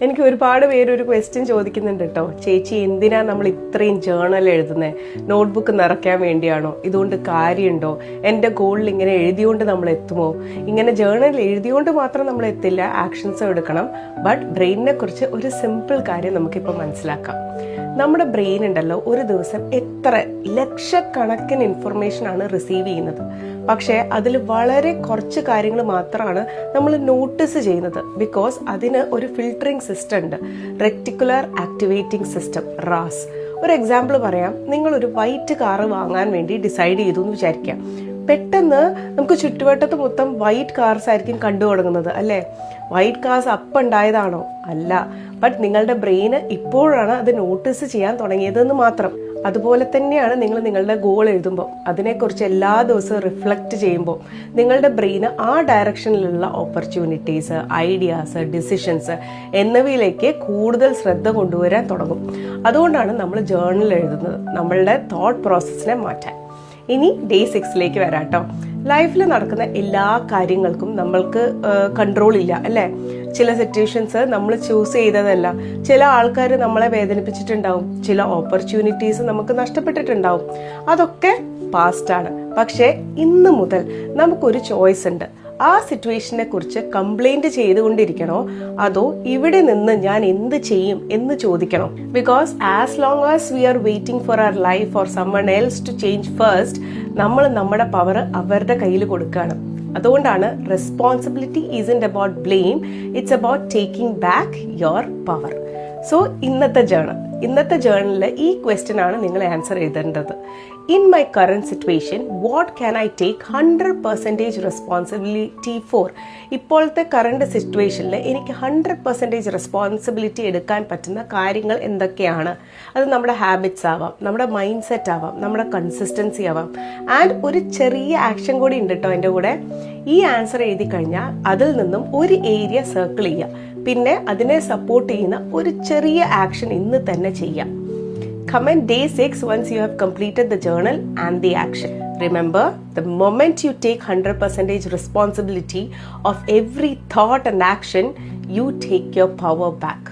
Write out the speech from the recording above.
എനിക്ക് ഒരുപാട് പേര് ഒരു ക്വസ്റ്റ്യൻ ചോദിക്കുന്നുണ്ട് കേട്ടോ, ചേച്ചി എന്തിനാ നമ്മൾ ഇത്രയും ജേർണൽ എഴുതുന്നത്? നോട്ട്ബുക്ക് നിറയ്ക്കാൻ വേണ്ടിയാണോ? ഇതുകൊണ്ട് കാര്യമുണ്ടോ? എൻ്റെ ഗോളിൽ ഇങ്ങനെ എഴുതിയോണ്ട് നമ്മൾ എത്തുമോ? ഇങ്ങനെ ജേർണൽ എഴുതിയോണ്ട് മാത്രം നമ്മൾ എത്തില്ല, ആക്ഷൻസ് എടുക്കണം. ബട്ട് ബ്രെയിനിനെ കുറിച്ച് ഒരു സിമ്പിൾ കാര്യം നമുക്കിപ്പോൾ മനസ്സിലാക്കാം. നമ്മുടെ ബ്രെയിൻ ഉണ്ടല്ലോ, ഒരു ദിവസം എത്ര ലക്ഷക്കണക്കിന് ഇൻഫർമേഷൻ ആണ് റിസീവ് ചെയ്യുന്നത്. പക്ഷേ അതിൽ വളരെ കുറച്ച് കാര്യങ്ങൾ മാത്രമാണ് നമ്മൾ നോട്ടീസ് ചെയ്യുന്നത്. ബിക്കോസ് അതിന് ഒരു ഫിൽട്ടറിങ് സിസ്റ്റം ഉണ്ട്, റെറ്റിക്കുലർ ആക്ടിവേറ്റിംഗ് സിസ്റ്റം, റാസ്. ഒരു എക്സാമ്പിൾ പറയാം. നിങ്ങളൊരു വൈറ്റ് കാറ് വാങ്ങാൻ വേണ്ടി ഡിസൈഡ് ചെയ്തു എന്ന് വിചാരിക്കാം. പെട്ടെന്ന് നമുക്ക് ചുറ്റുവട്ടത്ത് മൊത്തം വൈറ്റ് കാർസ് ആയിരിക്കും കണ്ടു തുടങ്ങുന്നത്, അല്ലേ? വൈറ്റ് കാർസ് അപ്പം ഉണ്ടായതാണോ? അല്ല. ബട്ട് നിങ്ങളുടെ ബ്രെയിന് ഇപ്പോഴാണ് അത് നോട്ടീസ് ചെയ്യാൻ തുടങ്ങിയതെന്ന് മാത്രം. അതുപോലെ തന്നെയാണ് നിങ്ങൾ നിങ്ങളുടെ ഗോൾ എഴുതുമ്പോൾ, അതിനെക്കുറിച്ച് എല്ലാ ദിവസവും റിഫ്ലക്റ്റ് ചെയ്യുമ്പോൾ നിങ്ങളുടെ ബ്രെയിന് ആ ഡയറക്ഷനിലുള്ള ഓപ്പർച്യൂണിറ്റീസ്, ഐഡിയാസ്, ഡിസിഷൻസ് എന്നിവയിലേക്ക് കൂടുതൽ ശ്രദ്ധ കൊണ്ടുവരാൻ തുടങ്ങും. അതുകൊണ്ടാണ് നമ്മൾ ജേർണൽ എഴുതുന്നത്, നമ്മളുടെ തോട്ട് പ്രോസസ്സിനെ മാറ്റാൻ. ഇനി ഡേ 6 വരാം കേട്ടോ. ലൈഫിൽ നടക്കുന്ന എല്ലാ കാര്യങ്ങൾക്കും നമ്മൾക്ക് കൺട്രോൾ ഇല്ല, അല്ലേ? ചില സിറ്റുവേഷൻസ് നമ്മൾ ചൂസ് ചെയ്തതല്ല. ചില ആൾക്കാർ നമ്മളെ വേദനിപ്പിച്ചിട്ടുണ്ടാവും, ചില ഓപ്പർച്യൂണിറ്റീസ് നമുക്ക് നഷ്ടപ്പെട്ടിട്ടുണ്ടാവും. അതൊക്കെ പാസ്റ്റാണ്. പക്ഷേ ഇന്ന് മുതൽ നമുക്കൊരു ചോയ്സ് ഉണ്ട്. ആ സിറ്റുവേഷനെ കുറിച്ച് കംപ്ലൈന്റ് ചെയ്തുകൊണ്ടിരിക്കണോ, അതോ ഇവിടെ നിന്ന് ഞാൻ എന്ത് ചെയ്യും എന്ന് ചോദിക്കണോ? Because as long as we are waiting for our life for someone else to change first, നമ്മൾ നമ്മുടെ പവർ അവരുടെ കയ്യിൽ കൊടുക്കുകയാണ്. അതുകൊണ്ടാണ് responsibility isn't about blame, it's about taking back your power. So ഇന്നത്തെ ജേർണലിൽ ഈ ക്വസ്റ്റ്യൻ ആണ് നിങ്ങൾ ആൻസർ എഴുതേണ്ടത്. In my current situation what can I take 100% responsibility for? ഇപ്പോഴത്തെ കറണ്ട് സിറ്റുവേഷനിൽ എനിക്ക് 100% റെസ്പോൺസിബിലിറ്റി എടുക്കാൻ പറ്റുന്ന കാര്യങ്ങൾ എന്തൊക്കെയാണ്? അത് നമ്മുടെ ഹാബിറ്റ്സ് ആവാം, നമ്മുടെ മൈൻഡ് സെറ്റ് ആവാം, നമ്മുടെ കൺസിസ്റ്റൻസി ആവാം. ആൻഡ് ഒരു ചെറിയ ആക്ഷൻ കൂടി ഉണ്ട് കേട്ടോ എൻ്റെ കൂടെ. ഈ ആൻസർ എഴുതി കഴിഞ്ഞാൽ അതിൽ നിന്നും ഒരു ഏരിയ സർക്കിൾ ചെയ്യുക, പിന്നെ അതിനെ സപ്പോർട്ട് ചെയ്യുന്ന ഒരു ചെറിയ ആക്ഷൻ ഇന്ന് തന്നെ ചെയ്യാം. Comment day 6 once you have completed the journal and the action. Remember, the moment you take 100% responsibility of every thought and action, you take your power back.